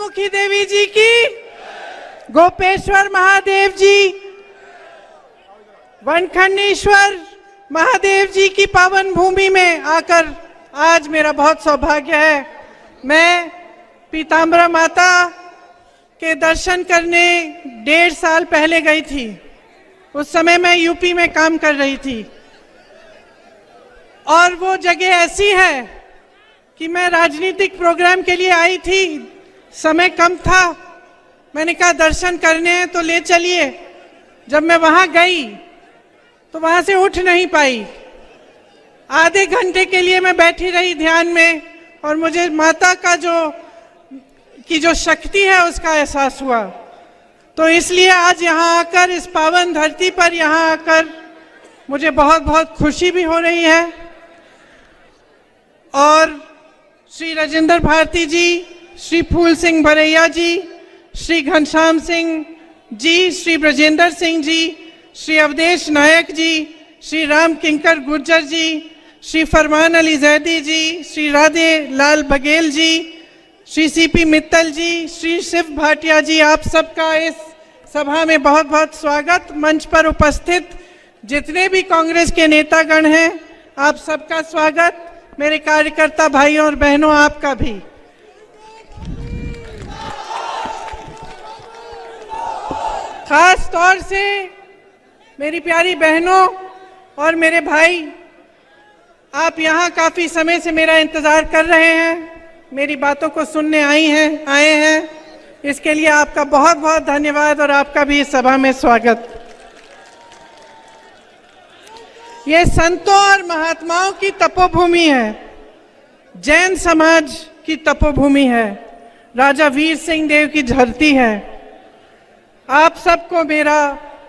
मुखी देवी जी की, गोपेश्वर महादेव जी, वनखंडेश्वर महादेव जी की पावन भूमि में आकर आज मेरा बहुत सौभाग्य है। मैं पीताम्बरा माता के दर्शन करने 1.5 साल पहले गई थी। उस समय मैं यूपी में काम कर रही थी और वो जगह ऐसी है कि मैं राजनीतिक प्रोग्राम के लिए आई थी, समय कम था, मैंने कहा दर्शन करने हैं तो ले चलिए। जब मैं वहां गई तो वहां से उठ नहीं पाई। आधे घंटे के लिए मैं बैठी रही ध्यान में और मुझे माता का जो शक्ति है उसका एहसास हुआ। तो इसलिए आज यहाँ आकर, इस पावन धरती पर यहाँ आकर मुझे बहुत बहुत खुशी भी हो रही है। और श्री राजेंद्र भारती जी, श्री फूल सिंह भरैया जी, श्री घनश्याम सिंह जी, श्री ब्रजेंद्र सिंह जी, श्री अवधेश नायक जी, श्री राम किंकर गुर्जर जी, श्री फरमान अली जैदी जी, श्री राधे लाल बघेल जी, श्री सीपी मित्तल जी, श्री शिव भाटिया जी, आप सबका इस सभा में बहुत बहुत स्वागत। मंच पर उपस्थित जितने भी कांग्रेस के नेतागण हैं, आप सबका स्वागत। मेरे कार्यकर्ता भाइयों और बहनों, आपका भी। खास तौर से मेरी प्यारी बहनों और मेरे भाई, आप यहाँ काफी समय से मेरा इंतजार कर रहे हैं, मेरी बातों को सुनने आए हैं। इसके लिए आपका बहुत बहुत धन्यवाद और आपका भी इस सभा में स्वागत। ये संतों और महात्माओं की तपोभूमि है, जैन समाज की तपोभूमि है, राजा वीर सिंह देव की धरती है। आप सबको मेरा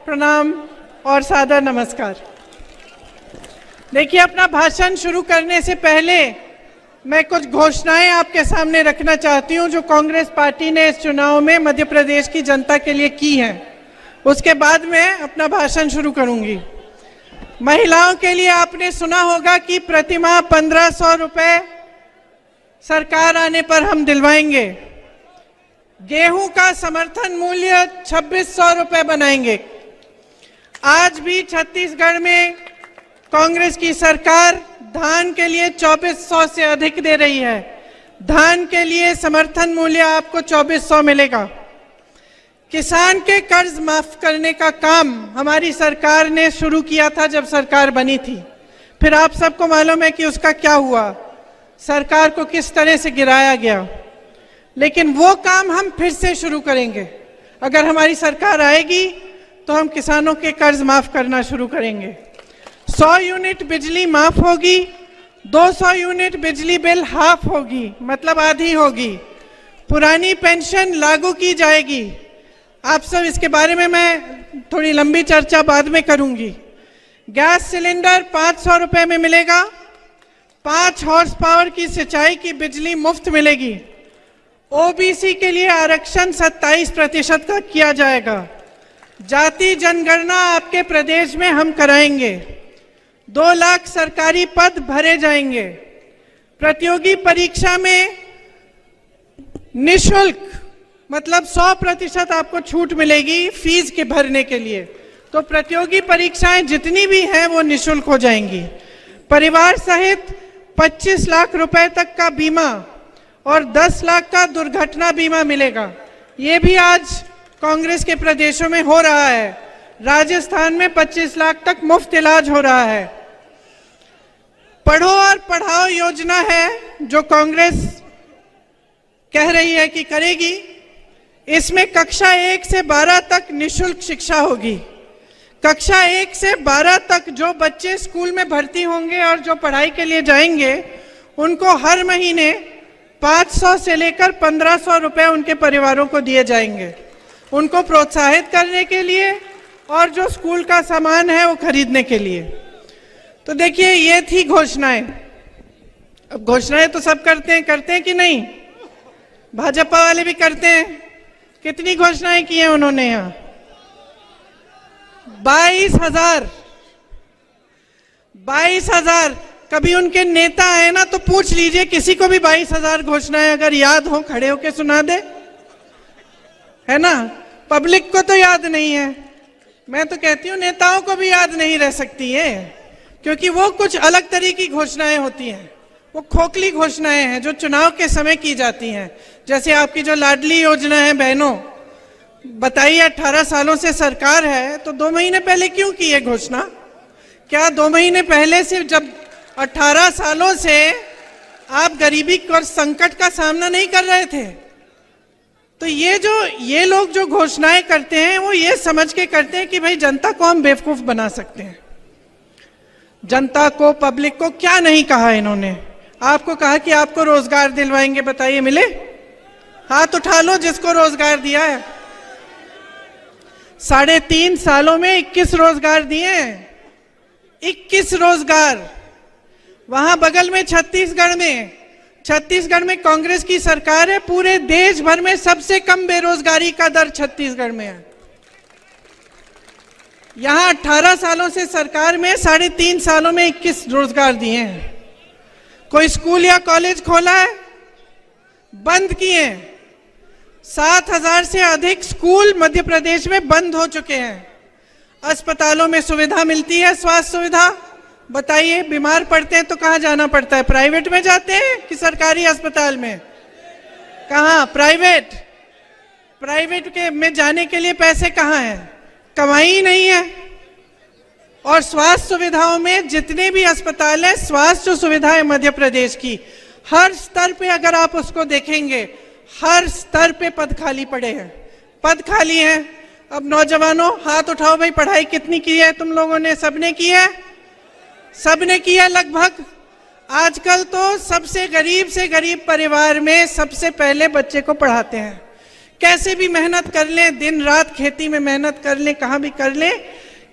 प्रणाम और सादर नमस्कार। देखिए, अपना भाषण शुरू करने से पहले मैं कुछ घोषणाएं आपके सामने रखना चाहती हूं जो कांग्रेस पार्टी ने इस चुनाव में मध्य प्रदेश की जनता के लिए की हैं। उसके बाद मैं अपना भाषण शुरू करूंगी। महिलाओं के लिए आपने सुना होगा कि प्रतिमाह 1500 रुपए सरकार आने पर हम दिलवाएंगे। गेहूं का समर्थन मूल्य 2600 रुपए बनाएंगे। आज भी छत्तीसगढ़ में कांग्रेस की सरकार धान के लिए 2400 से अधिक दे रही है। धान के लिए समर्थन मूल्य आपको 2400 मिलेगा। किसान के कर्ज माफ करने का काम हमारी सरकार ने शुरू किया था जब सरकार बनी थी। फिर आप सबको मालूम है कि उसका क्या हुआ, सरकार को किस तरह से गिराया गया। लेकिन वो काम हम फिर से शुरू करेंगे। अगर हमारी सरकार आएगी तो हम किसानों के कर्ज माफ करना शुरू करेंगे। 100 यूनिट बिजली माफ होगी, 200 यूनिट बिजली बिल हाफ होगी, मतलब आधी होगी। पुरानी पेंशन लागू की जाएगी। आप सब इसके बारे में मैं थोड़ी लंबी चर्चा बाद में करूंगी। गैस सिलेंडर 500 रुपए में मिलेगा। 5 हॉर्स पावर की सिंचाई की बिजली मुफ्त मिलेगी। ओबीसी के लिए आरक्षण 27% का किया जाएगा। जाति जनगणना आपके प्रदेश में हम कराएंगे। 2 लाख सरकारी पद भरे जाएंगे। प्रतियोगी परीक्षा में निशुल्क, मतलब 100% आपको छूट मिलेगी फीस के भरने के लिए। तो प्रतियोगी परीक्षाएं जितनी भी हैं वो निशुल्क हो जाएंगी। परिवार सहित 25 लाख रुपए तक का बीमा और 10 लाख का दुर्घटना बीमा मिलेगा। ये भी आज कांग्रेस के प्रदेशों में हो रहा है। राजस्थान में 25 लाख तक मुफ्त इलाज हो रहा है। पढ़ो और पढ़ाओ योजना है जो कांग्रेस कह रही है कि करेगी। इसमें कक्षा 1 से 12 तक निशुल्क शिक्षा होगी। कक्षा 1 से 12 तक जो बच्चे स्कूल में भर्ती होंगे और जो पढ़ाई के लिए जाएंगे, उनको हर महीने 500 से लेकर 1500 रुपए उनके परिवारों को दिए जाएंगे, उनको प्रोत्साहित करने के लिए और जो स्कूल का सामान है वो खरीदने के लिए। तो देखिए, ये थी घोषणाएं। अब घोषणाएं तो सब करते हैं कि नहीं? भाजपा वाले भी करते हैं। कितनी घोषणाएं की हैं उन्होंने यहाँ? 22,000। कभी उनके नेता आए ना तो पूछ लीजिए, किसी को भी 22,000 घोषणाएं अगर याद हो, खड़े होके सुना दे। है ना। पब्लिक को तो याद नहीं है, मैं तो कहती हूँ नेताओं को भी याद नहीं रह सकती है, क्योंकि वो कुछ अलग तरह की घोषणाएं होती हैं, वो खोखली घोषणाएं हैं जो चुनाव के समय की जाती हैं। जैसे आपकी जो लाडली योजना है बहनों, बताइए 18 सालों से सरकार है तो 2 महीने पहले क्यों की है घोषणा? क्या 2 महीने पहले से, जब 18 सालों से आप गरीबी और संकट का सामना नहीं कर रहे थे? तो ये लोग जो घोषणाएं करते हैं वो ये समझ के करते हैं कि भाई जनता को हम बेवकूफ बना सकते हैं। जनता को, पब्लिक को क्या नहीं कहा इन्होंने? आपको कहा कि आपको रोजगार दिलवाएंगे, बताइए मिले? हाथ उठा लो जिसको रोजगार दिया है। 3.5 सालों में 21 रोजगार दिए हैं, 21 रोजगार। वहां बगल में छत्तीसगढ़ में कांग्रेस की सरकार है, पूरे देश भर में सबसे कम बेरोजगारी का दर छत्तीसगढ़ में है। यहां 18 सालों से सरकार में 3.5 सालों में 21 रोजगार दिए हैं। कोई स्कूल या कॉलेज खोला है? बंद किए। 7,000 से अधिक स्कूल मध्य प्रदेश में बंद हो चुके हैं। अस्पतालों में सुविधा मिलती है, स्वास्थ्य सुविधा, बताइए बीमार पड़ते हैं तो कहाँ जाना पड़ता है? प्राइवेट में जाते हैं कि सरकारी अस्पताल में? कहाँ? प्राइवेट के में जाने के लिए पैसे कहाँ हैं? कमाई ही नहीं है। और स्वास्थ्य सुविधाओं में जितने भी अस्पताल हैं, स्वास्थ्य सुविधा है मध्य प्रदेश की, हर स्तर पे अगर आप उसको देखेंगे, हर स्तर पे पद खाली पड़े हैं, पद खाली हैं। अब नौजवानों हाथ उठाओ भाई, पढ़ाई कितनी की है तुम लोगों ने? सबने की है? सबने किया लगभग। आजकल तो सबसे गरीब परिवार में सबसे पहले बच्चे को पढ़ाते हैं। कैसे भी मेहनत कर लें, दिन रात खेती में मेहनत कर लें, कहाँ भी कर लें,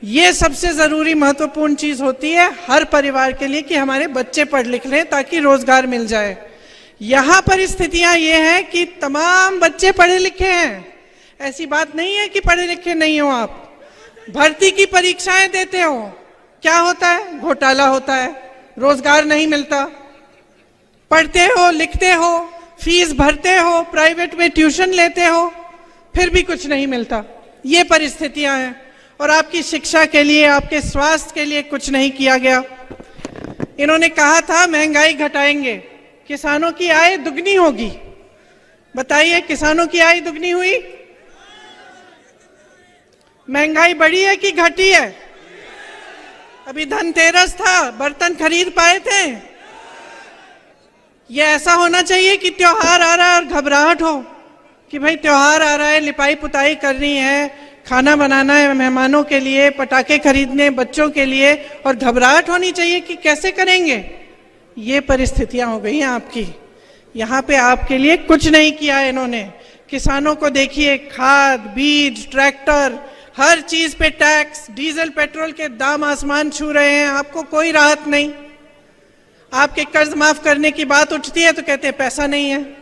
ये सबसे जरूरी महत्वपूर्ण चीज होती है हर परिवार के लिए कि हमारे बच्चे पढ़ लिख लें ताकि रोजगार मिल जाए। यहाँ परिस्थितियां ये हैं कि तमाम बच्चे पढ़े लिखे हैं, ऐसी बात नहीं है कि पढ़े लिखे नहीं हो। आप भर्ती की परीक्षाएं देते हो, क्या होता है? घोटाला होता है, रोजगार नहीं मिलता। पढ़ते हो, लिखते हो, फीस भरते हो, प्राइवेट में ट्यूशन लेते हो, फिर भी कुछ नहीं मिलता। ये परिस्थितियां हैं। और आपकी शिक्षा के लिए, आपके स्वास्थ्य के लिए कुछ नहीं किया गया। इन्होंने कहा था महंगाई घटाएंगे, किसानों की आय दुगनी होगी। बताइए किसानों की आय दुगनी हुई? महंगाई बढ़ी है कि घटी है? अभी धनतेरस था, बर्तन खरीद पाए थे? ये ऐसा होना चाहिए कि त्योहार आ रहा है और घबराहट हो कि भाई त्योहार आ रहा है, लिपाई पुताई करनी है, खाना बनाना है मेहमानों के लिए, पटाखे खरीदने बच्चों के लिए, और घबराहट होनी चाहिए कि कैसे करेंगे। ये परिस्थितियां हो गई हैं आपकी। यहाँ पे आपके लिए कुछ नहीं किया है इन्होंने। किसानों को देखिए, खाद, बीज, ट्रैक्टर, हर चीज पे टैक्स, डीजल पेट्रोल के दाम आसमान छू रहे हैं, आपको कोई राहत नहीं। आपके कर्ज माफ करने की बात उठती है तो कहते हैं पैसा नहीं है।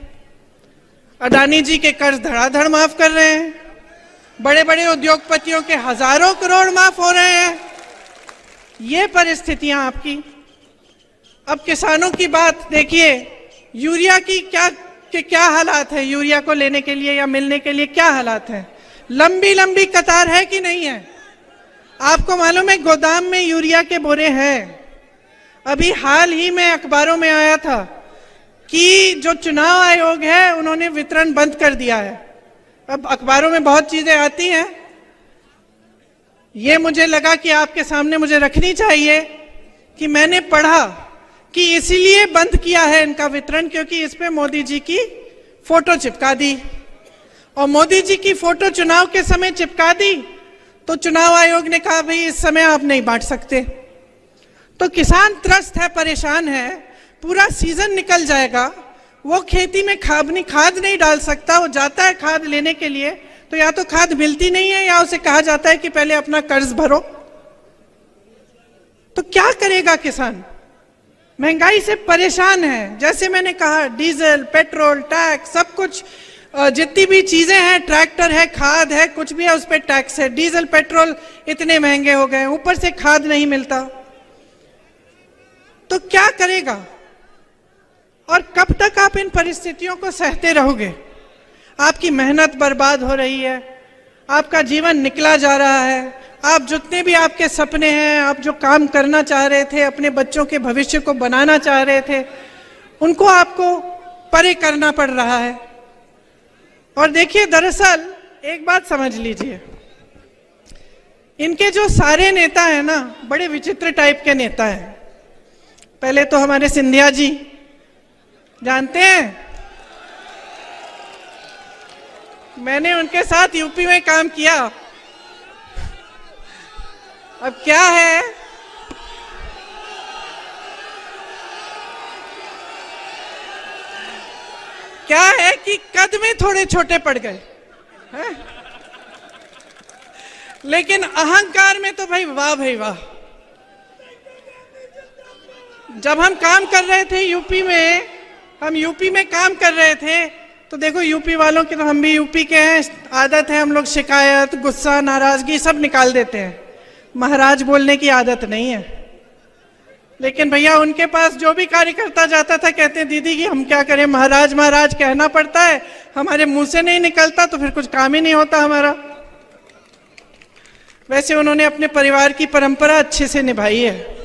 अडानी जी के कर्ज धड़ाधड़ माफ कर रहे हैं, बड़े बड़े उद्योगपतियों के हजारों करोड़ माफ हो रहे हैं। ये परिस्थितियां आपकी। अब किसानों की बात देखिए, यूरिया की क्या हालात है? यूरिया को लेने के लिए या मिलने के लिए क्या हालात है? लंबी लंबी कतार है कि नहीं है? आपको मालूम है गोदाम में यूरिया के बोरे हैं। अभी हाल ही में अखबारों में आया था कि जो चुनाव आयोग है उन्होंने वितरण बंद कर दिया है। अब अखबारों में बहुत चीजें आती हैं, ये मुझे लगा कि आपके सामने मुझे रखनी चाहिए कि मैंने पढ़ा कि इसीलिए बंद किया है इनका वितरण, क्योंकि इस पे मोदी जी की फोटो चिपका दी। और मोदी जी की फोटो चुनाव के समय चिपका दी तो चुनाव आयोग ने कहा भाई इस समय आप नहीं बांट सकते। तो किसान त्रस्त है, परेशान है, पूरा सीजन निकल जाएगा, वो खेती में खाद नहीं डाल सकता। वो जाता है खाद लेने के लिए तो या तो खाद मिलती नहीं है या उसे कहा जाता है कि पहले अपना कर्ज भरो। तो क्या करेगा किसान? महंगाई से परेशान है। जैसे मैंने कहा, डीजल, पेट्रोल, टैक्स, सब कुछ, जितनी भी चीजें हैं, ट्रैक्टर है, खाद है, कुछ भी है उस पर टैक्स है। डीजल पेट्रोल इतने महंगे हो गए, ऊपर से खाद नहीं मिलता। तो क्या करेगा? और कब तक आप इन परिस्थितियों को सहते रहोगे? आपकी मेहनत बर्बाद हो रही है, आपका जीवन निकला जा रहा है। आप जितने भी आपके सपने हैं, आप जो काम करना चाह रहे थे, अपने बच्चों के भविष्य को बनाना चाह रहे थे, उनको आपको परे करना पड़ रहा है। और देखिए, दरअसल एक बात समझ लीजिए, इनके जो सारे नेता हैं ना, बड़े विचित्र टाइप के नेता हैं। पहले तो हमारे सिंधिया जी, जानते हैं, मैंने उनके साथ यूपी में काम किया। अब क्या है कि कद में थोड़े छोटे पड़ गए हैं? लेकिन अहंकार में तो भाई वाह। जब हम काम कर रहे थे यूपी में काम कर रहे थे, तो देखो यूपी वालों की, तो हम भी यूपी के हैं, आदत है हम लोग शिकायत, गुस्सा, नाराजगी सब निकाल देते हैं। महाराज बोलने की आदत नहीं है। लेकिन भैया उनके पास जो भी कार्यकर्ता जाता था, कहते हैं दीदी कि हम क्या करें, महाराज महाराज कहना पड़ता है, हमारे मुंह से नहीं निकलता तो फिर कुछ काम ही नहीं होता हमारा। वैसे उन्होंने अपने परिवार की परंपरा अच्छे से निभाई है।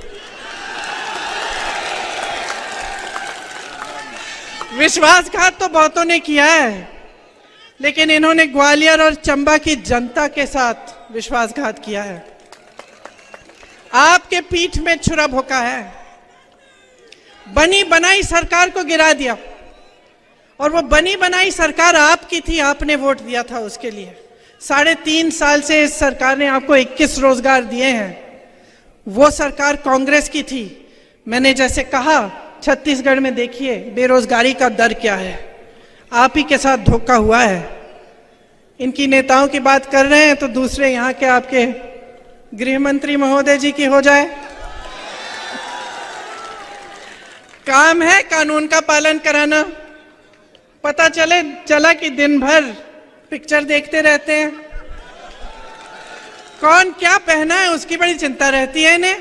विश्वासघात तो बहुतों ने किया है, लेकिन इन्होंने ग्वालियर और चंबा की जनता के साथ विश्वासघात किया है। आपके पीठ में छुरा भोंका है, बनी बनाई सरकार को गिरा दिया। और वो बनी बनाई सरकार आपकी थी, आपने वोट दिया था उसके लिए। 3.5 साल से इस सरकार ने आपको 21 रोजगार दिए हैं। वो सरकार कांग्रेस की थी। मैंने जैसे कहा, छत्तीसगढ़ में देखिए बेरोजगारी का दर क्या है। आप ही के साथ धोखा हुआ है। इनकी नेताओं की बात कर रहे हैं तो दूसरे यहाँ के आपके गृह मंत्री महोदय जी की हो जाए। काम है कानून का पालन कराना। पता चला कि दिन भर पिक्चर देखते रहते हैं, कौन क्या पहना है उसकी बड़ी चिंता रहती है इन्हें।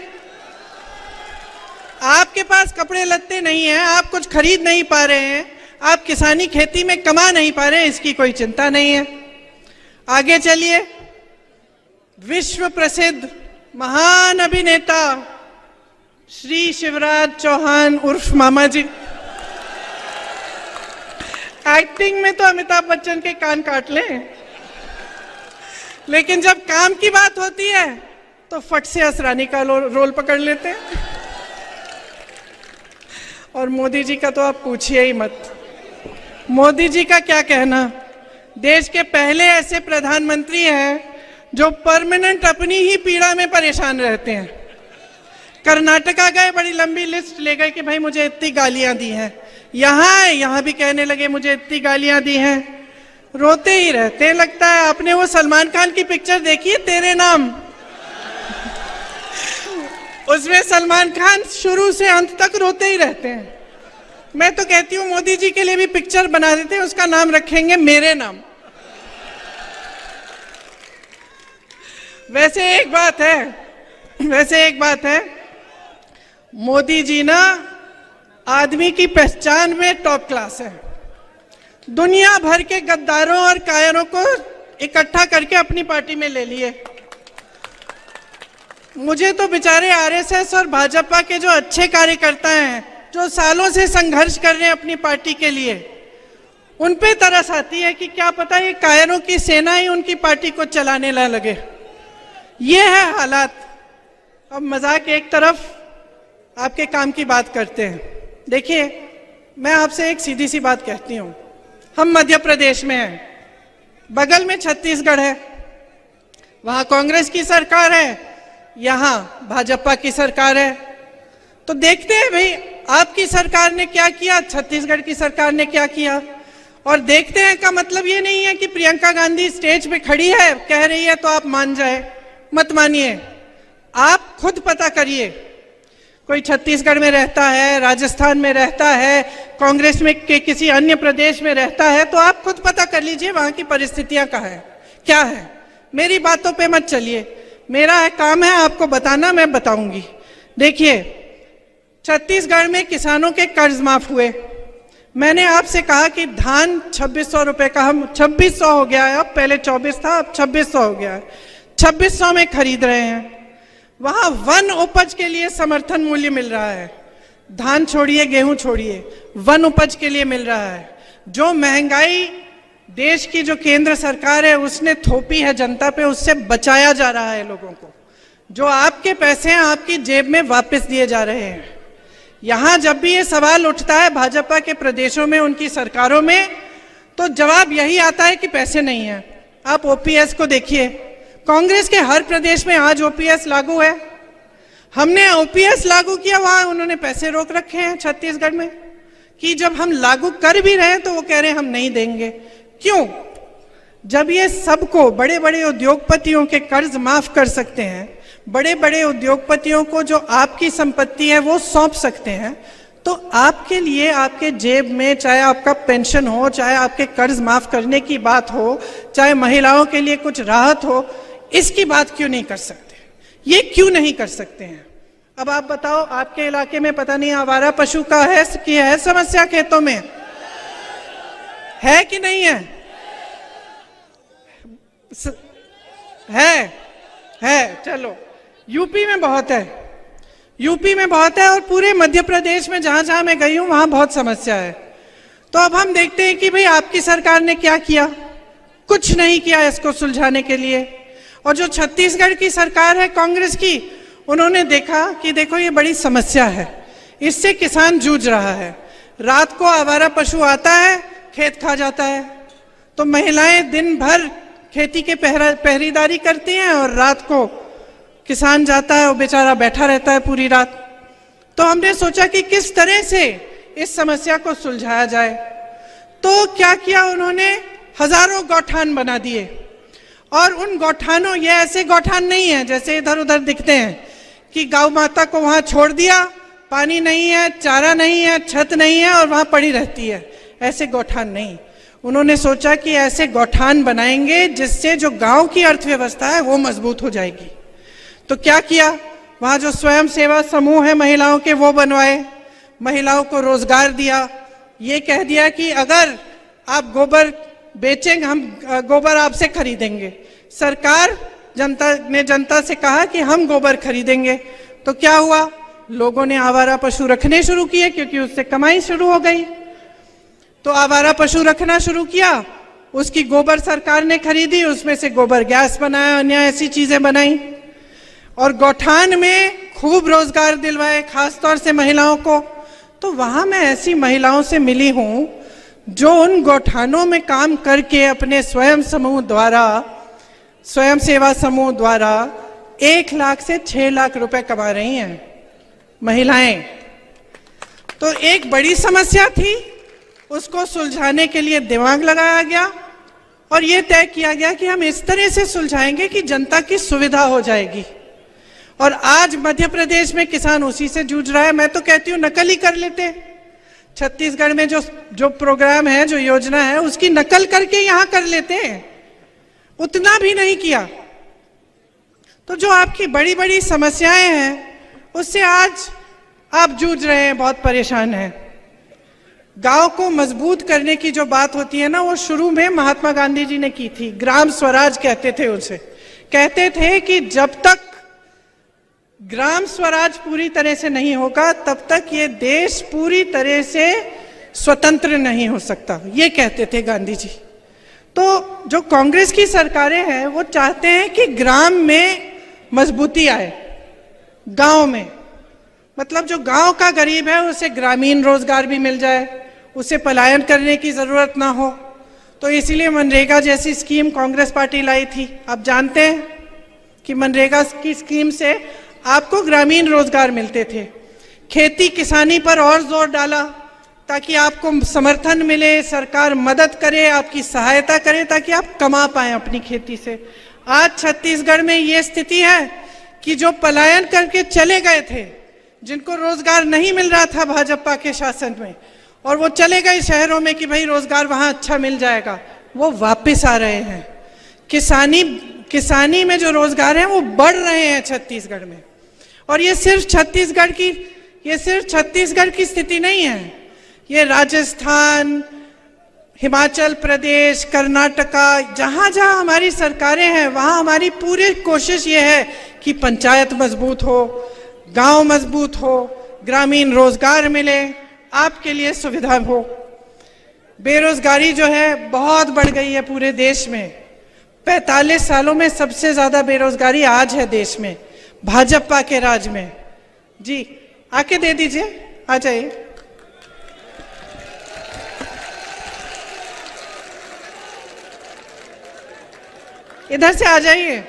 आपके पास कपड़े लत्ते नहीं है, आप कुछ खरीद नहीं पा रहे हैं, आप किसानी खेती में कमा नहीं पा रहे हैं, इसकी कोई चिंता नहीं है। आगे चलिए, विश्व प्रसिद्ध महान अभिनेता श्री शिवराज चौहान उर्फ मामा जी, एक्टिंग में तो अमिताभ बच्चन के कान काट लें, लेकिन जब काम की बात होती है तो फट से असरानी का रोल पकड़ लेते हैं। और मोदी जी का तो आप पूछिए ही मत। मोदी जी का क्या कहना, देश के पहले ऐसे प्रधानमंत्री हैं जो परमानेंट अपनी ही पीड़ा में परेशान रहते हैं। कर्नाटका गए, बड़ी लंबी लिस्ट ले गए कि भाई मुझे इतनी गालियां दी हैं। यहाँ भी कहने लगे मुझे इतनी गालियां दी हैं। रोते ही रहते हैं। लगता है आपने वो सलमान खान की पिक्चर देखी है, तेरे नाम? उसमें सलमान खान शुरू से अंत तक रोते ही रहते हैं। मैं तो कहती हूँ मोदी जी के लिए भी पिक्चर बना देते हैं, उसका नाम रखेंगे मेरे नाम। वैसे एक बात है, मोदी जी ना आदमी की पहचान में टॉप क्लास है। दुनिया भर के गद्दारों और कायरों को इकट्ठा करके अपनी पार्टी में ले लिए। मुझे तो बेचारे आरएसएस और भाजपा के जो अच्छे कार्यकर्ता हैं, जो सालों से संघर्ष कर रहे हैं अपनी पार्टी के लिए, उन पे तरस आती है कि क्या पता ये कायरों की सेना ही उनकी पार्टी को चलाने ना लगे। ये है हालात। अब मजाक एक तरफ, आपके काम की बात करते हैं। देखिए, मैं आपसे एक सीधी सी बात कहती हूँ। हम मध्य प्रदेश में हैं, बगल में छत्तीसगढ़ है, वहाँ कांग्रेस की सरकार है, यहाँ भाजपा की सरकार है। तो देखते हैं भाई आपकी सरकार ने क्या किया, छत्तीसगढ़ की सरकार ने क्या किया, और देखते हैं का मतलब ये नहीं है कि प्रियंका गांधी स्टेज पे खड़ी है, कह रही है तो आप मान जाए। मत मानिए, आप खुद पता करिए। कोई छत्तीसगढ़ में रहता है, राजस्थान में रहता है, कांग्रेस में के किसी अन्य प्रदेश में रहता है, तो आप खुद पता कर लीजिए वहां की परिस्थितियां क्या है। मेरी बातों पे मत चलिए, मेरा काम है आपको बताना, मैं बताऊंगी। देखिए, छत्तीसगढ़ में किसानों के कर्ज माफ हुए, मैंने आपसे कहा कि धान 2600 रुपए का, हम 2600 हो गया है अब, पहले 24 था अब 2600 हो गया है, 2600 में खरीद रहे हैं। वहां वन उपज के लिए समर्थन मूल्य मिल रहा है, धान छोड़िए गेहूं छोड़िए, वन उपज के लिए मिल रहा है। जो महंगाई देश की जो केंद्र सरकार है उसने थोपी है जनता पे, उससे बचाया जा रहा है लोगों को। जो आपके पैसे हैं आपकी जेब में वापस दिए जा रहे हैं। यहां जब भी ये सवाल उठता है भाजपा के प्रदेशों में, उनकी सरकारों में, तो जवाब यही आता है कि पैसे नहीं है। आप ओपीएस को देखिए, कांग्रेस के हर प्रदेश में आज ओपीएस लागू है। हमने ओपीएस लागू किया, वहां उन्होंने पैसे रोक रखे हैं छत्तीसगढ़ में, कि जब हम लागू कर भी रहे हैं तो वो कह रहे हैं हम नहीं देंगे। क्यों? जब ये सबको, बड़े बड़े उद्योगपतियों के कर्ज माफ कर सकते हैं, बड़े बड़े उद्योगपतियों को जो आपकी संपत्ति है वो सौंप सकते हैं, तो आपके लिए आपके जेब में, चाहे आपका पेंशन हो, चाहे आपके कर्ज माफ करने की बात हो, चाहे महिलाओं के लिए कुछ राहत हो, इसकी बात क्यों नहीं कर सकते? ये क्यों नहीं कर सकते हैं? अब आप बताओ, आपके इलाके में पता नहीं आवारा पशु का है समस्या, खेतों में है कि नहीं है? है। चलो, यूपी में बहुत है, यूपी में बहुत है, और पूरे मध्य प्रदेश में जहां जहां मैं गई हूं वहां बहुत समस्या है। तो अब हम देखते हैं कि भाई आपकी सरकार ने क्या किया? कुछ नहीं किया इसको सुलझाने के लिए। और जो छत्तीसगढ़ की सरकार है कांग्रेस की, उन्होंने देखा कि देखो ये बड़ी समस्या है, इससे किसान जूझ रहा है। रात को आवारा पशु आता है, खेत खा जाता है, तो महिलाएं दिन भर खेती के पहरेदारी करती हैं और रात को किसान जाता है, वो बेचारा बैठा रहता है पूरी रात। तो हमने सोचा कि किस तरह से इस समस्या को सुलझाया जाए। तो क्या किया उन्होंने? हजारों गौठान बना दिए। और उन गौठानों, ये ऐसे गौठान नहीं है जैसे इधर उधर दिखते हैं कि गौ माता को वहां छोड़ दिया, पानी नहीं है, चारा नहीं है, छत नहीं है और वहां पड़ी रहती है, ऐसे गौठान नहीं। उन्होंने सोचा कि ऐसे गौठान बनाएंगे जिससे जो गांव की अर्थव्यवस्था है वो मजबूत हो जाएगी। तो क्या किया? वहां जो स्वयं सेवा समूह है महिलाओं के, वो बनवाए, महिलाओं को रोजगार दिया। ये कह दिया कि अगर आप गोबर बेचेंगे, हम गोबर आपसे खरीदेंगे। सरकार जनता से कहा कि हम गोबर खरीदेंगे। तो क्या हुआ? लोगों ने आवारा पशु रखने शुरू किए, क्योंकि उससे कमाई शुरू हो गई। तो आवारा पशु रखना शुरू किया, उसकी गोबर सरकार ने खरीदी, उसमें से गोबर गैस बनाया, अन्य ऐसी चीजें बनाई, और गौठान में खूब रोजगार दिलवाए, खासतौर से महिलाओं को। तो वहां मैं ऐसी महिलाओं से मिली हूं जो उन गौठानों में काम करके अपने स्वयं सेवा समूह द्वारा 1 लाख से 6 लाख रुपए कमा रही हैं महिलाएं। तो एक बड़ी समस्या थी, उसको सुलझाने के लिए दिमाग लगाया गया और यह तय किया गया कि हम इस तरह से सुलझाएंगे कि जनता की सुविधा हो जाएगी। और आज मध्य प्रदेश में किसान उसी से जूझ रहा है। मैं तो कहती हूँ नकल ही कर लेते। छत्तीसगढ़ में जो प्रोग्राम है, जो योजना है, उसकी नकल करके यहां कर लेते हैं, उतना भी नहीं किया। तो जो आपकी बड़ी बड़ी समस्याएं हैं उससे आज आप जूझ रहे हैं, बहुत परेशान हैं। गांव को मजबूत करने की जो बात होती है ना, वो शुरू में महात्मा गांधी जी ने की थी। ग्राम स्वराज कहते थे उसे। कहते थे कि जब तक ग्राम स्वराज पूरी तरह से नहीं होगा तब तक ये देश पूरी तरह से स्वतंत्र नहीं हो सकता, ये कहते थे गांधी जी। तो जो कांग्रेस की सरकारें हैं वो चाहते हैं कि ग्राम में मजबूती आए, गांव में, मतलब जो गांव का गरीब है उसे ग्रामीण रोजगार भी मिल जाए, उसे पलायन करने की जरूरत ना हो। तो इसीलिए मनरेगा जैसी स्कीम कांग्रेस पार्टी लाई थी। आप जानते हैं कि मनरेगा की स्कीम से आपको ग्रामीण रोजगार मिलते थे। खेती किसानी पर और जोर डाला ताकि आपको समर्थन मिले, सरकार मदद करे, आपकी सहायता करे ताकि आप कमा पाएं अपनी खेती से। आज छत्तीसगढ़ में ये स्थिति है कि जो पलायन करके चले गए थे, जिनको रोजगार नहीं मिल रहा था भाजपा के शासन में, और वो चले गए शहरों में कि भाई रोजगार वहां अच्छा मिल जाएगा, वो वापस आ रहे हैं। किसानी में जो रोजगार है वो बढ़ रहे हैं छत्तीसगढ़ में। और ये सिर्फ छत्तीसगढ़ की स्थिति नहीं है। ये राजस्थान, हिमाचल प्रदेश, कर्नाटका, जहाँ जहाँ हमारी सरकारें हैं वहाँ हमारी पूरी कोशिश ये है कि पंचायत मजबूत हो, गांव मजबूत हो, ग्रामीण रोजगार मिले, आपके लिए सुविधा हो। बेरोजगारी जो है बहुत बढ़ गई है पूरे देश में। 45 सालों में सबसे ज्यादा बेरोजगारी आज है देश में, भाजपा के राज में। जी आके दे दीजिए, आ जाइए। इधर से आ जाइए।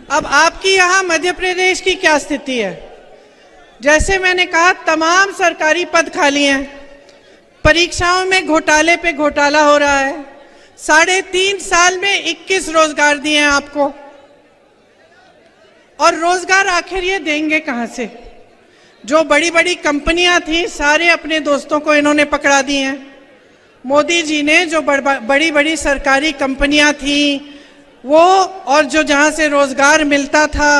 अब आपकी यहां मध्य प्रदेश की क्या स्थिति है? जैसे मैंने कहा, तमाम सरकारी पद खाली हैं, परीक्षाओं में घोटाले पे घोटाला हो रहा है। 3.5 साल में 21 रोजगार दिए हैं आपको, और रोजगार आखिर ये देंगे कहां से? जो बड़ी बड़ी कंपनियां थी, सारे अपने दोस्तों को इन्होंने पकड़ा दी हैं। मोदी जी ने जो बड़ी बड़ी सरकारी कंपनियां थी वो, और जो जहां से रोजगार मिलता था,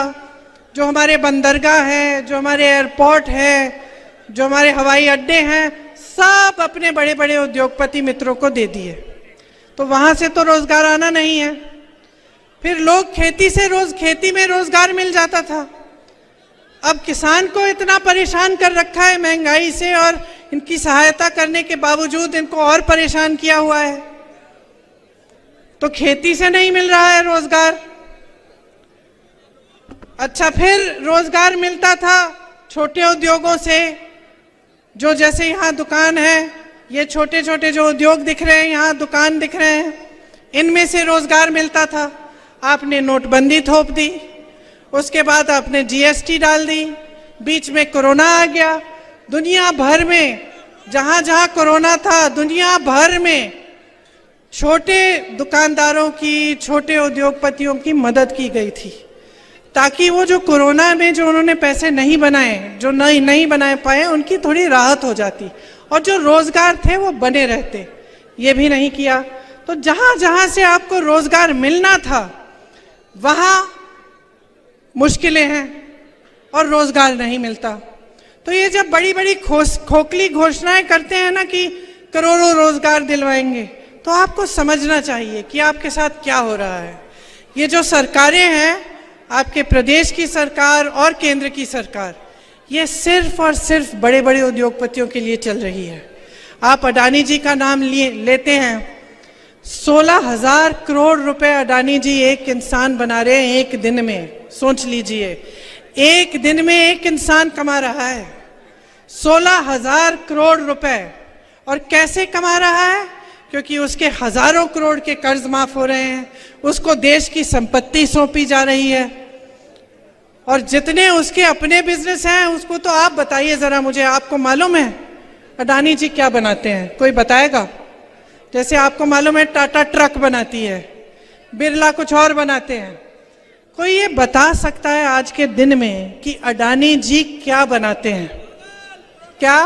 जो हमारे बंदरगाह है, जो हमारे एयरपोर्ट है, जो हमारे हवाई अड्डे हैं, सब अपने बड़े बड़े उद्योगपति मित्रों को दे दिए। तो वहां से तो रोजगार आना नहीं है। फिर लोग खेती में रोजगार मिल जाता था। अब किसान को इतना परेशान कर रखा है महंगाई से, और इनकी सहायता करने के बावजूद इनको और परेशान किया हुआ है। तो खेती से नहीं मिल रहा है रोजगार। अच्छा, फिर रोजगार मिलता था छोटे उद्योगों से, जो जैसे यहाँ दुकान है, ये छोटे छोटे जो उद्योग दिख रहे हैं, यहाँ दुकान दिख रहे हैं, इनमें से रोजगार मिलता था। आपने नोटबंदी थोप दी, उसके बाद आपने जीएसटी डाल दी, बीच में कोरोना आ गया। दुनिया भर में जहां जहां कोरोना था, दुनिया भर में छोटे दुकानदारों की, छोटे उद्योगपतियों की मदद की गई थी, ताकि वो जो कोरोना में जो उन्होंने पैसे नहीं बनाए, जो नहीं बना पाए, उनकी थोड़ी राहत हो जाती, और जो रोजगार थे वो बने रहते। ये भी नहीं किया। तो जहां जहां से आपको रोजगार मिलना था वहां मुश्किलें हैं और रोजगार नहीं मिलता। तो ये जब बड़ी बड़ी खोखली घोषणाएं करते हैं ना कि करोड़ों रोजगार दिलवाएंगे, तो आपको समझना चाहिए कि आपके साथ क्या हो रहा है। ये जो सरकारें हैं, आपके प्रदेश की सरकार और केंद्र की सरकार, ये सिर्फ और सिर्फ बड़े बड़े उद्योगपतियों के लिए चल रही है। आप अडानी जी का नाम लेते हैं, 16,000 करोड़ रुपए अडानी जी एक इंसान बना रहे हैं एक दिन में। सोच लीजिए, एक दिन में एक इंसान कमा रहा है 16,000 करोड़ रुपए। और कैसे कमा रहा है? क्योंकि उसके हजारों करोड़ के कर्ज माफ हो रहे हैं, उसको देश की संपत्ति सौंपी जा रही है, और जितने उसके अपने बिजनेस हैं उसको तो आप बताइए जरा मुझे, आपको मालूम है अडानी जी क्या बनाते हैं? कोई बताएगा? जैसे आपको मालूम है टाटा ट्रक बनाती है, बिरला कुछ और बनाते हैं। कोई ये बता सकता है आज के दिन में कि अडानी जी क्या बनाते हैं? क्या?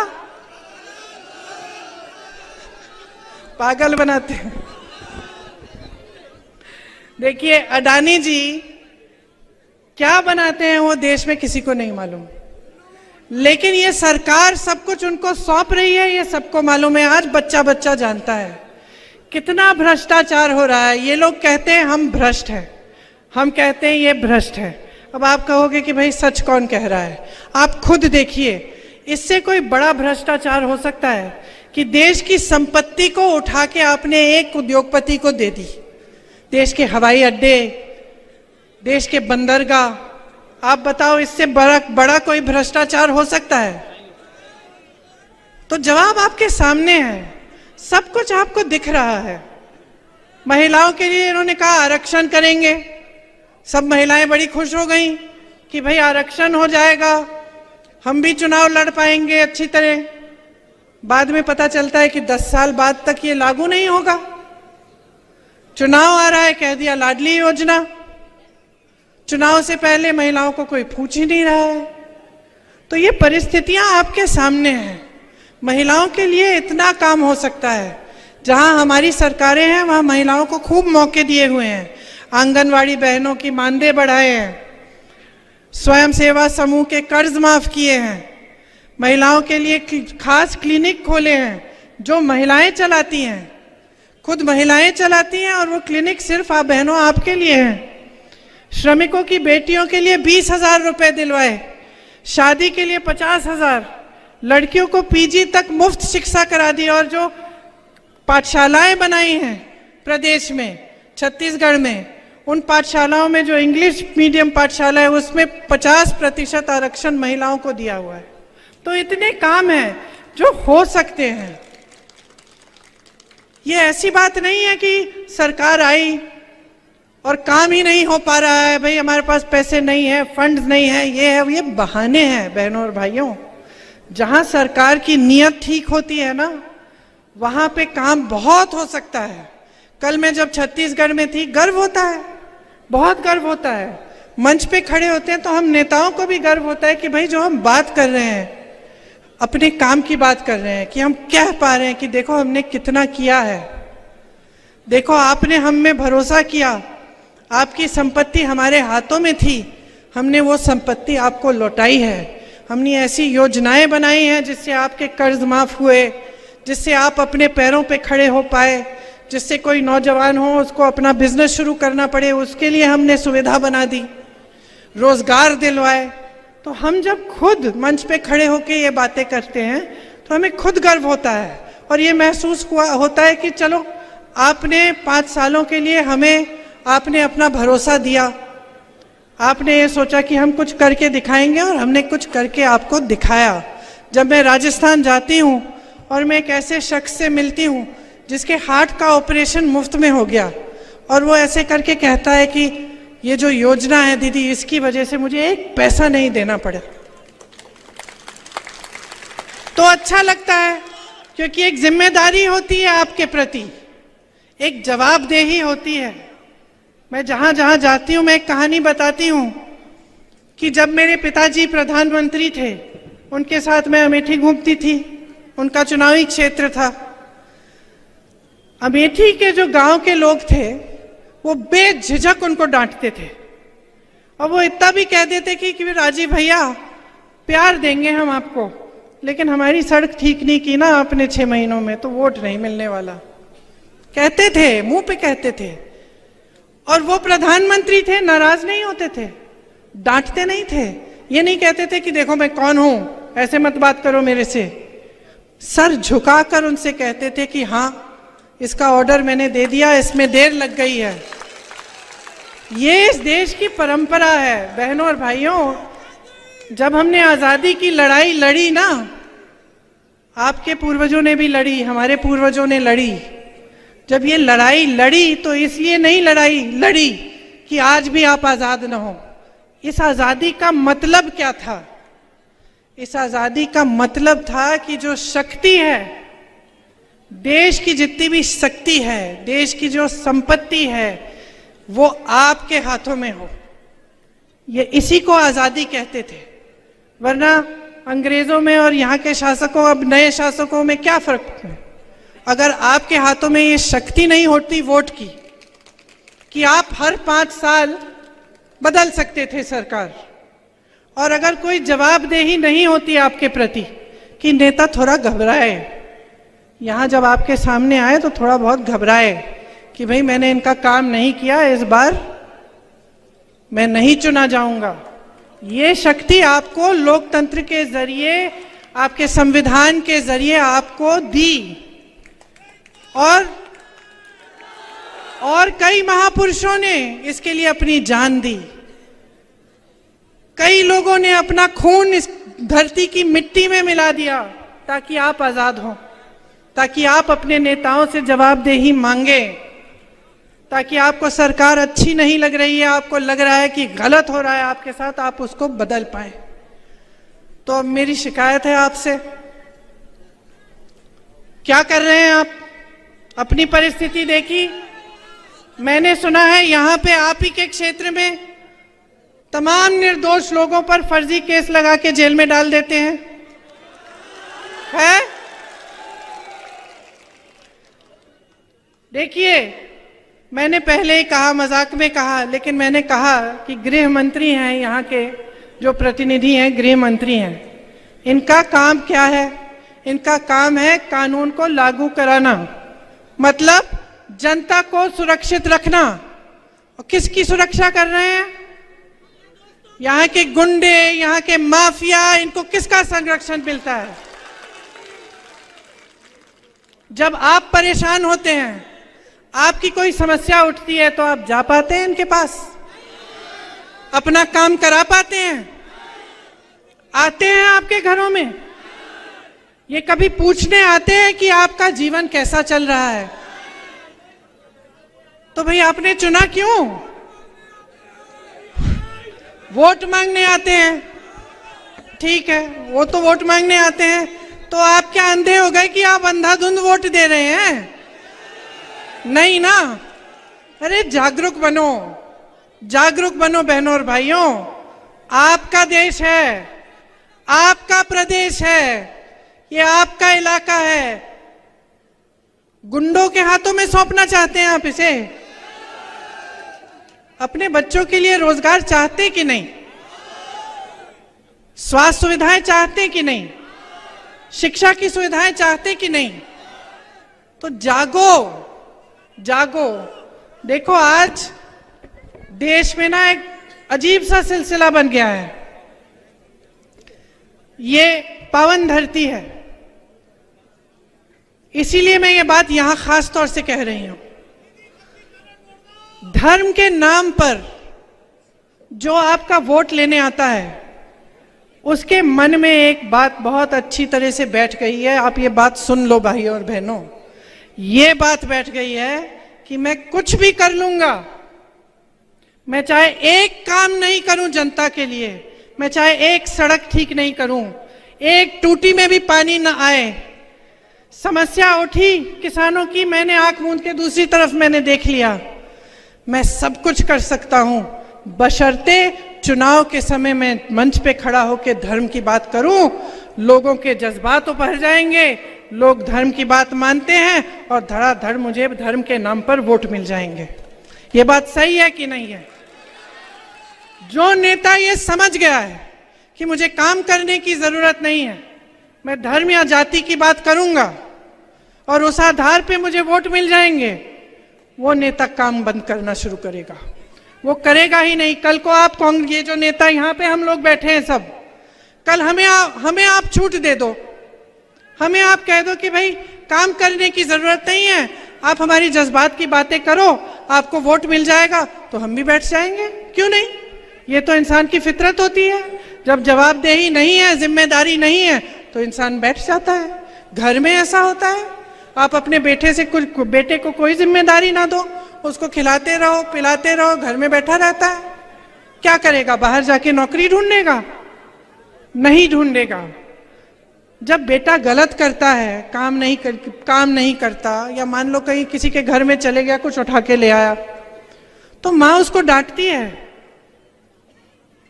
पागल बनाते हैं। देखिए, अडानी जी क्या बनाते हैं वो देश में किसी को नहीं मालूम, लेकिन ये सरकार सब कुछ उनको सौंप रही है, ये सबको मालूम है। आज बच्चा बच्चा जानता है कितना भ्रष्टाचार हो रहा है। ये लोग कहते हैं हम भ्रष्ट हैं, हम कहते हैं ये भ्रष्ट है। अब आप कहोगे कि भाई सच कौन कह रहा है? आप खुद देखिए, इससे कोई बड़ा भ्रष्टाचार हो सकता है कि देश की संपत्ति को उठा के आपने एक उद्योगपति को दे दी? देश के हवाई अड्डे, देश के बंदरगाह, आप बताओ इससे बड़ा कोई भ्रष्टाचार हो सकता है? तो जवाब आपके सामने है, सब कुछ आपको दिख रहा है। महिलाओं के लिए इन्होंने कहा आरक्षण करेंगे, सब महिलाएं बड़ी खुश हो गई कि भाई आरक्षण हो जाएगा, हम भी चुनाव लड़ पाएंगे अच्छी तरह। बाद में पता चलता है कि 10 साल बाद तक ये लागू नहीं होगा। चुनाव आ रहा है, कह दिया लाडली योजना। चुनाव से पहले महिलाओं को कोई पूछ ही नहीं रहा है। तो ये परिस्थितियां आपके सामने हैं। महिलाओं के लिए इतना काम हो सकता है। जहां हमारी सरकारें हैं वहां महिलाओं को खूब मौके दिए हुए हैं। आंगनवाड़ी बहनों की मानदेय बढ़ाए हैं, स्वयं सेवा समूह के कर्ज माफ किए हैं, महिलाओं के लिए खास क्लिनिक खोले हैं जो महिलाएं चलाती हैं, खुद महिलाएं चलाती हैं, और वो क्लिनिक सिर्फ आप बहनों आपके लिए हैं। श्रमिकों की बेटियों के लिए 20,000 रुपए दिलवाए, शादी के लिए 50,000, लड़कियों को पीजी तक मुफ्त शिक्षा करा दी, और जो पाठशालाएं बनाई हैं प्रदेश में, छत्तीसगढ़ में, उन पाठशालाओं में जो इंग्लिश मीडियम पाठशाला है उसमें 50% आरक्षण महिलाओं को दिया हुआ है। तो इतने काम हैं जो हो सकते हैं। ये ऐसी बात नहीं है कि सरकार आई और काम ही नहीं हो पा रहा है, भाई हमारे पास पैसे नहीं है, फंड्स नहीं है, ये बहाने हैं बहनों और भाइयों। जहां सरकार की नीयत ठीक होती है ना, वहां पे काम बहुत हो सकता है। कल मैं जब छत्तीसगढ़ में थी, गर्व होता है, बहुत गर्व होता है। मंच पे खड़े होते हैं तो हम नेताओं को भी गर्व होता है कि भाई जो हम बात कर रहे हैं, अपने काम की बात कर रहे हैं, कि हम कह पा रहे हैं कि देखो हमने कितना किया है, देखो आपने हम में भरोसा किया, आपकी संपत्ति हमारे हाथों में थी, हमने वो संपत्ति आपको लौटाई है, हमने ऐसी योजनाएं बनाई हैं जिससे आपके कर्ज माफ हुए, जिससे आप अपने पैरों पे खड़े हो पाए, जिससे कोई नौजवान हो उसको अपना बिजनेस शुरू करना पड़े उसके लिए हमने सुविधा बना दी, रोजगार दिलवाए। तो हम जब खुद मंच पे खड़े होके ये बातें करते हैं तो हमें खुद गर्व होता है, और ये महसूस होता है कि चलो आपने 5 सालों के लिए हमें आपने अपना भरोसा दिया, आपने ये सोचा कि हम कुछ करके दिखाएंगे, और हमने कुछ करके आपको दिखाया। जब मैं राजस्थान जाती हूँ और मैं एक ऐसे शख्स से मिलती हूँ जिसके हार्ट का ऑपरेशन मुफ्त में हो गया, और वो ऐसे करके कहता है कि ये जो योजना है दीदी, इसकी वजह से मुझे 1 पैसा नहीं देना पड़ा, तो अच्छा लगता है, क्योंकि एक जिम्मेदारी होती है आपके प्रति, एक जवाबदेही होती है। मैं जहां जहां जाती हूं मैं एक कहानी बताती हूं कि जब मेरे पिताजी प्रधानमंत्री थे, उनके साथ मैं अमेठी घूमती थी, उनका चुनावी क्षेत्र था। अमेठी के जो गांव के लोग थे वो बेझिझक उनको डांटते थे, और वो इतना भी कह देते कि राजीव भैया प्यार देंगे हम आपको, लेकिन हमारी सड़क ठीक नहीं की ना आपने 6 महीनों में, तो वोट नहीं मिलने वाला। कहते थे, मुंह पे कहते थे, और वो प्रधानमंत्री थे, नाराज नहीं होते थे, डांटते नहीं थे, ये नहीं कहते थे कि देखो मैं कौन हूं, ऐसे मत बात करो मेरे से। सर झुकाकर उनसे कहते थे कि हाँ इसका ऑर्डर मैंने दे दिया, इसमें देर लग गई है। ये इस देश की परंपरा है बहनों और भाइयों। जब हमने आजादी की लड़ाई लड़ी ना, आपके पूर्वजों ने भी लड़ी, हमारे पूर्वजों ने लड़ी, जब ये लड़ाई लड़ी तो इसलिए नहीं लड़ी कि आज भी आप आजाद न हो। इस आजादी का मतलब क्या था? इस आजादी का मतलब था कि जो शक्ति है, देश की जितनी भी शक्ति है, देश की जो संपत्ति है, वो आपके हाथों में हो। ये इसी को आजादी कहते थे। वरना अंग्रेजों में और यहाँ के शासकों, अब नए शासकों में क्या फर्क है? अगर आपके हाथों में ये शक्ति नहीं होती वोट की, कि आप हर 5 साल बदल सकते थे सरकार, और अगर कोई जवाबदेही नहीं होती आपके प्रति कि नेता थोड़ा घबराए, यहाँ जब आपके सामने आए तो थोड़ा बहुत घबराए कि भाई मैंने इनका काम नहीं किया, इस बार मैं नहीं चुना जाऊंगा। ये शक्ति आपको लोकतंत्र के जरिए, आपके संविधान के जरिए आपको दी, और कई महापुरुषों ने इसके लिए अपनी जान दी। कई लोगों ने अपना खून इस धरती की मिट्टी में मिला दिया ताकि आप आजाद हो, ताकि आप अपने नेताओं से जवाबदेही मांगे, ताकि आपको सरकार अच्छी नहीं लग रही है, आपको लग रहा है कि गलत हो रहा है आपके साथ, आप उसको बदल पाए। तो अब मेरी शिकायत है आपसे, क्या कर रहे हैं आप? अपनी परिस्थिति देखी। मैंने सुना है यहाँ पे आप ही के क्षेत्र में तमाम निर्दोष लोगों पर फर्जी केस लगा के जेल में डाल देते हैं, है? देखिए, मैंने पहले ही कहा, मजाक में कहा, लेकिन मैंने कहा कि गृह मंत्री हैं, यहाँ के जो प्रतिनिधि हैं गृह मंत्री हैं, इनका काम क्या है? इनका काम है कानून को लागू कराना, मतलब जनता को सुरक्षित रखना। और किसकी सुरक्षा कर रहे हैं? यहाँ के गुंडे, यहाँ के माफिया, इनको किसका संरक्षण मिलता है? जब आप परेशान होते हैं, आपकी कोई समस्या उठती है, तो आप जा पाते हैं इनके पास? अपना काम करा पाते हैं? आते हैं आपके घरों में? ये कभी पूछने आते हैं कि आपका जीवन कैसा चल रहा है? तो भाई आपने चुना क्यों? वोट मांगने आते हैं, ठीक है, वो तो वोट मांगने आते हैं, तो आप क्या अंधे हो गए कि आप अंधाधुंध वोट दे रहे हैं? नहीं ना। अरे जागरूक बनो, जागरूक बनो बहनों और भाइयों। आपका देश है, आपका प्रदेश है, ये आपका इलाका है। गुंडों के हाथों में सौंपना चाहते हैं आप इसे? अपने बच्चों के लिए रोजगार चाहते कि नहीं? स्वास्थ्य सुविधाएं चाहते कि नहीं? शिक्षा की सुविधाएं चाहते कि नहीं? तो जागो, जागो। देखो आज देश में ना एक अजीब सा सिलसिला बन गया है। ये पावन धरती है, इसीलिए मैं ये बात यहां खास तौर से कह रही हूं। धर्म के नाम पर जो आपका वोट लेने आता है, उसके मन में एक बात बहुत अच्छी तरह से बैठ गई है। आप ये बात सुन लो भाइयों और बहनों, ये बात बैठ गई है कि मैं कुछ भी कर लूंगा, मैं चाहे एक काम नहीं करूं जनता के लिए, मैं चाहे एक सड़क ठीक नहीं करूं, एक टूटी में भी पानी न आए, समस्या उठी किसानों की, मैंने आंख मूंद के दूसरी तरफ मैंने देख लिया, मैं सब कुछ कर सकता हूं, बशर्ते चुनाव के समय में मंच पे खड़ा होकर धर्म की बात करूं। लोगों के जज्बात उभर जाएंगे, लोग धर्म की बात मानते हैं और धड़ाधड़ मुझे धर्म के नाम पर वोट मिल जाएंगे। ये बात सही है कि नहीं है? जो नेता ये समझ गया है कि मुझे काम करने की जरूरत नहीं है, मैं धर्म या जाति की बात करूंगा और उस आधार पे मुझे वोट मिल जाएंगे, वो नेता काम बंद करना शुरू करेगा। वो करेगा ही नहीं। कल को आप ये जो नेता यहाँ पे हम लोग बैठे हैं सब, कल हमें आप छूट दे दो, हमें आप कह दो कि भाई काम करने की जरूरत नहीं है, आप हमारी जज्बात की बातें करो, आपको वोट मिल जाएगा, तो हम भी बैठ जाएंगे। क्यों नहीं? ये तो इंसान की फितरत होती है। जब जवाबदेही नहीं है, जिम्मेदारी नहीं है, तो इंसान बैठ जाता है। घर में ऐसा होता है, आप अपने बेटे को कोई जिम्मेदारी ना दो, उसको खिलाते रहो, पिलाते रहो, घर में बैठा रहता है। क्या करेगा? बाहर जाके नौकरी ढूंढेगा? नहीं ढूंढेगा। जब बेटा गलत करता है, काम नहीं करता, या मान लो कहीं किसी के घर में चले गया, कुछ उठा के ले आया, तो माँ उसको डांटती है,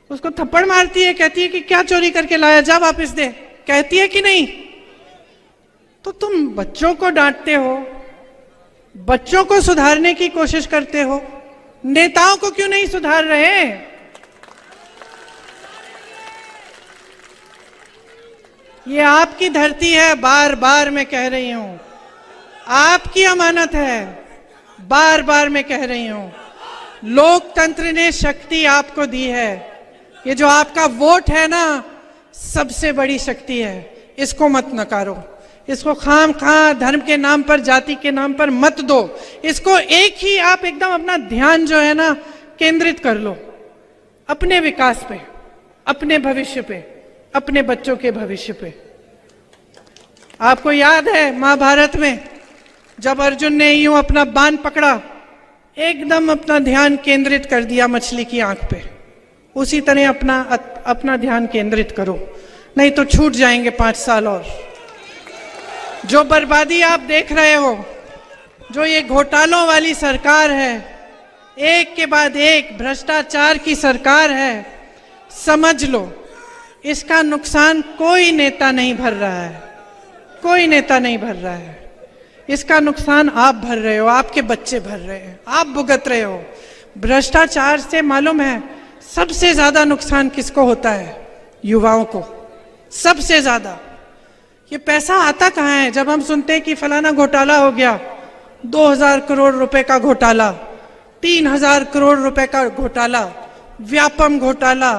उसको थप्पड़ मारती है, कहती है कि क्या चोरी करके लाया, जा वापस दे, कहती है कि नहीं? तो तुम बच्चों को डांटते हो, बच्चों को सुधारने की कोशिश करते हो, नेताओं को क्यों नहीं सुधार रहे? ये आपकी धरती है, बार बार मैं कह रही हूं, आपकी अमानत है, बार बार मैं कह रही हूं। लोकतंत्र ने शक्ति आपको दी है, ये जो आपका वोट है ना, सबसे बड़ी शक्ति है, इसको मत नकारो, इसको खाम-खा धर्म के नाम पर, जाति के नाम पर मत दो। इसको एक ही आप एकदम अपना ध्यान जो है ना केंद्रित कर लो अपने विकास पे, अपने भविष्य पे, अपने बच्चों के भविष्य पे। आपको याद है महाभारत में जब अर्जुन ने यूं अपना बाण पकड़ा, एकदम अपना ध्यान केंद्रित कर दिया मछली की आंख पे, उसी तरह अपना ध्यान केंद्रित करो, नहीं तो छूट जाएंगे 5 साल और। जो बर्बादी आप देख रहे हो, जो ये घोटालों वाली सरकार है, एक के बाद एक भ्रष्टाचार की सरकार है, समझ लो इसका नुकसान कोई नेता नहीं भर रहा है, कोई नेता नहीं भर रहा है। इसका नुकसान आप भर रहे हो, आपके बच्चे भर रहे हैं, आप भुगत रहे हो। भ्रष्टाचार से मालूम है सबसे ज्यादा नुकसान किसको होता है? युवाओं को सबसे ज्यादा। ये पैसा आता कहाँ है? जब हम सुनते हैं कि फलाना घोटाला हो गया, 2000 करोड़ रुपए का घोटाला, 3000 करोड़ रुपए का घोटाला, व्यापम घोटाला,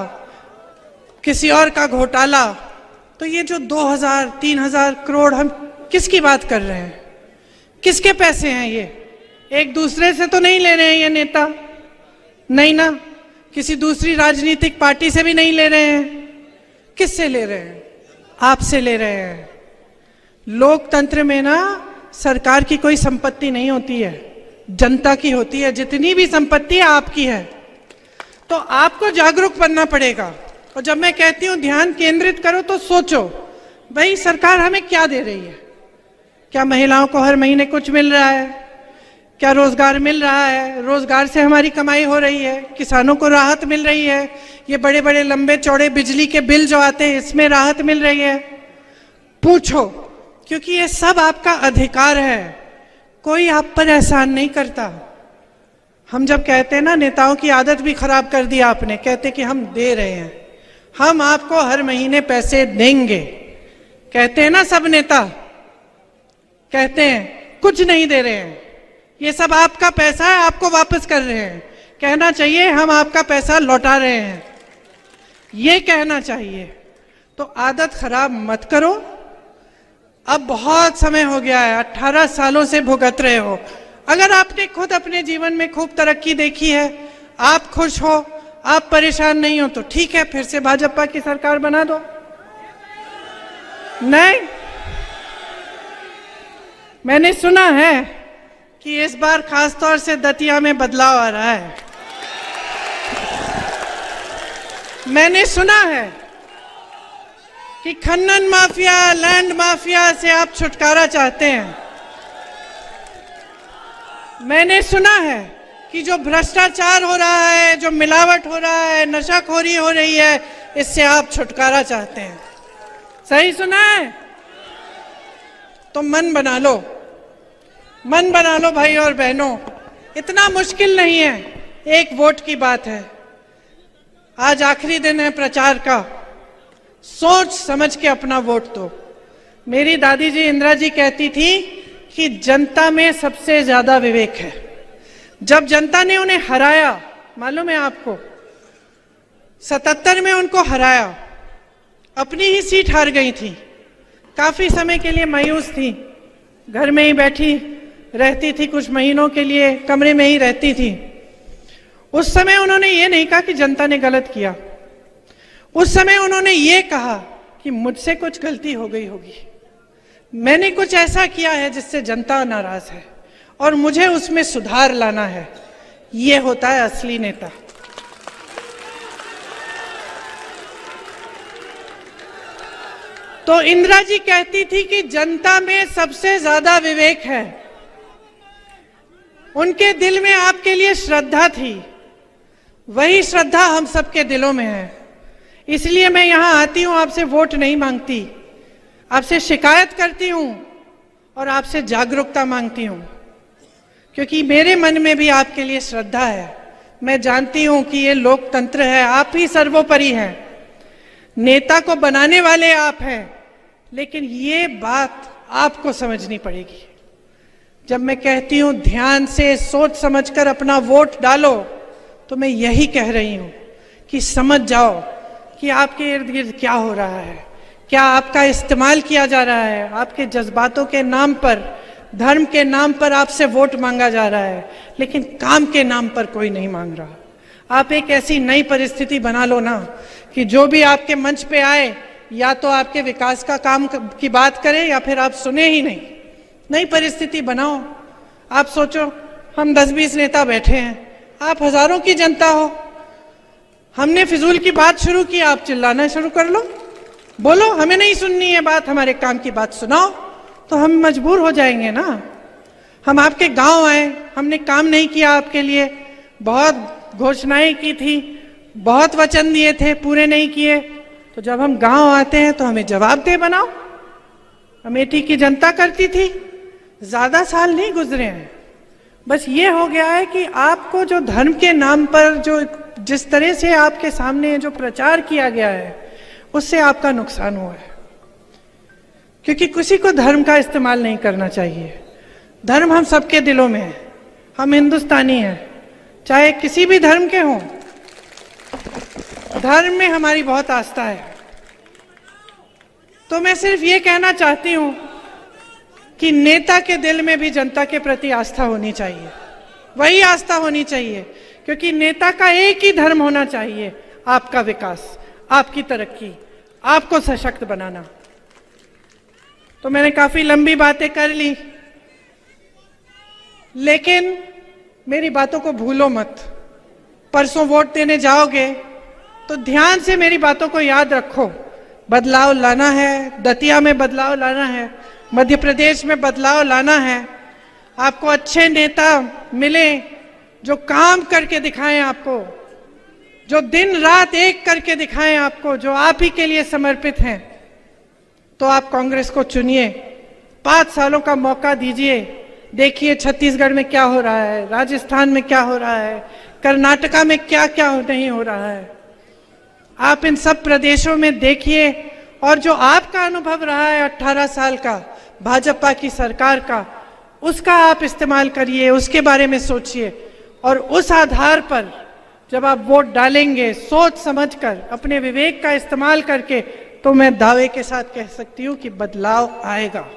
किसी और का घोटाला, तो ये जो 2000-3000 करोड़ हम किसकी बात कर रहे हैं? किसके पैसे हैं ये? एक दूसरे से तो नहीं ले रहे हैं ये नेता, नहीं ना, किसी दूसरी राजनीतिक पार्टी से भी नहीं ले रहे हैं। किससे ले रहे हैं? आपसे ले रहे हैं। लोकतंत्र में ना सरकार की कोई संपत्ति नहीं होती है, जनता की होती है। जितनी भी संपत्ति है आपकी है। तो आपको जागरूक बनना पड़ेगा। और जब मैं कहती हूं ध्यान केंद्रित करो, तो सोचो भाई सरकार हमें क्या दे रही है? क्या महिलाओं को हर महीने कुछ मिल रहा है? क्या रोजगार मिल रहा है? रोजगार से हमारी कमाई हो रही है? किसानों को राहत मिल रही है? ये बड़े बड़े लंबे चौड़े बिजली के बिल जो आते हैं, इसमें राहत मिल रही है? पूछो, क्योंकि ये सब आपका अधिकार है। कोई आप पर एहसान नहीं करता। हम जब कहते हैं ना, नेताओं की आदत भी खराब कर दी आपने, कहते कि हम दे रहे हैं, हम आपको हर महीने पैसे देंगे, कहते हैं ना सब नेता, कहते हैं कुछ नहीं दे रहे हैं, ये सब आपका पैसा है, आपको वापस कर रहे हैं। कहना चाहिए हम आपका पैसा लौटा रहे हैं, ये कहना चाहिए। तो आदत खराब मत करो। अब बहुत समय हो गया है, 18 सालों से भुगत रहे हो। अगर आपने खुद अपने जीवन में खूब तरक्की देखी है, आप खुश हो, आप परेशान नहीं हो, तो ठीक है, फिर से भाजपा की सरकार बना दो। नहीं, मैंने सुना है कि इस बार खासतौर से दतिया में बदलाव आ रहा है। मैंने सुना है कि खनन माफिया, लैंड माफिया से आप छुटकारा चाहते हैं। मैंने सुना है कि जो भ्रष्टाचार हो रहा है, जो मिलावट हो रहा है, नशाखोरी हो रही है, इससे आप छुटकारा चाहते हैं। सही सुना है? तो मन बना लो, मन बना लो भाई और बहनों। इतना मुश्किल नहीं है, एक वोट की बात है। आज आखिरी दिन है प्रचार का, सोच समझ के अपना वोट दो। मेरी दादी जी इंदिरा जी कहती थी कि जनता में सबसे ज्यादा विवेक है। जब जनता ने उन्हें हराया, मालूम है आपको, 77 में उनको हराया, अपनी ही सीट हार गई थी, काफी समय के लिए मायूस थी, घर में ही बैठी रहती थी, कुछ महीनों के लिए कमरे में ही रहती थी। उस समय उन्होंने ये नहीं कहा कि जनता ने गलत किया, उस समय उन्होंने ये कहा कि मुझसे कुछ गलती हो गई होगी, मैंने कुछ ऐसा किया है जिससे जनता नाराज है और मुझे उसमें सुधार लाना है। ये होता है असली नेता। तो इंदिरा जी कहती थी कि जनता में सबसे ज्यादा विवेक है। उनके दिल में आपके लिए श्रद्धा थी, वही श्रद्धा हम सबके दिलों में है। इसलिए मैं यहां आती हूं, आपसे वोट नहीं मांगती, आपसे शिकायत करती हूं और आपसे जागरूकता मांगती हूं, क्योंकि मेरे मन में भी आपके लिए श्रद्धा है। मैं जानती हूं कि ये लोकतंत्र है, आप ही सर्वोपरि हैं, नेता को बनाने वाले आप हैं, लेकिन ये बात आपको समझनी पड़ेगी। जब मैं कहती हूं ध्यान से सोच समझकर अपना वोट डालो, तो मैं यही कह रही हूं कि समझ जाओ कि आपके इर्द गिर्द क्या हो रहा है, क्या आपका इस्तेमाल किया जा रहा है, आपके जज्बातों के नाम पर, धर्म के नाम पर आपसे वोट मांगा जा रहा है, लेकिन काम के नाम पर कोई नहीं मांग रहा। आप एक ऐसी नई परिस्थिति बना लो ना कि जो भी आपके मंच पे आए, या तो आपके विकास का काम की बात करे या फिर आप सुने ही नहीं। नई परिस्थिति बनाओ। आप सोचो, हम 10-20 नेता बैठे हैं, आप हजारों की जनता हो, हमने फिजूल की बात शुरू की, आप चिल्लाना शुरू कर लो, बोलो हमें नहीं सुननी है बात, हमारे काम की बात सुनाओ, तो हम मजबूर हो जाएंगे ना। हम आपके गांव आए, हमने काम नहीं किया आपके लिए, बहुत घोषणाएं की थी, बहुत वचन दिए थे, पूरे नहीं किए, तो जब हम गांव आते हैं तो हमें जवाबदेह बनाओ। अमेठी की जनता करती थी, ज्यादा साल नहीं गुजरे हैं, बस ये हो गया है कि आपको जो धर्म के नाम पर जो जिस तरह से आपके सामने जो प्रचार किया गया है उससे आपका नुकसान हुआ है। क्योंकि किसी को धर्म का इस्तेमाल नहीं करना चाहिए। धर्म हम सबके दिलों में है, हम हिंदुस्तानी हैं, चाहे किसी भी धर्म के हों। धर्म में हमारी बहुत आस्था है। तो मैं सिर्फ ये कहना चाहती हूं कि नेता के दिल में भी जनता के प्रति आस्था होनी चाहिए, वही आस्था होनी चाहिए, क्योंकि नेता का एक ही धर्म होना चाहिए, आपका विकास, आपकी तरक्की, आपको सशक्त बनाना। तो मैंने काफी लंबी बातें कर ली, लेकिन मेरी बातों को भूलो मत। परसों वोट देने जाओगे तो ध्यान से मेरी बातों को याद रखो। बदलाव लाना है, दतिया में बदलाव लाना है, मध्य प्रदेश में बदलाव लाना है। आपको अच्छे नेता मिले जो काम करके दिखाएं आपको, जो दिन रात एक करके दिखाएं आपको, जो आप ही के लिए समर्पित हैं। तो आप कांग्रेस को चुनिए, 5 सालों का मौका दीजिए। देखिए छत्तीसगढ़ में क्या हो रहा है, राजस्थान में क्या हो रहा है, कर्नाटका में क्या क्या नहीं हो रहा है। आप इन सब प्रदेशों में देखिए, और जो आपका अनुभव रहा है 18 साल का भाजपा की सरकार का, उसका आप इस्तेमाल करिए, उसके बारे में सोचिए, और उस आधार पर जब आप वोट डालेंगे सोच समझकर, अपने विवेक का इस्तेमाल करके, तो मैं दावे के साथ कह सकती हूं कि बदलाव आएगा।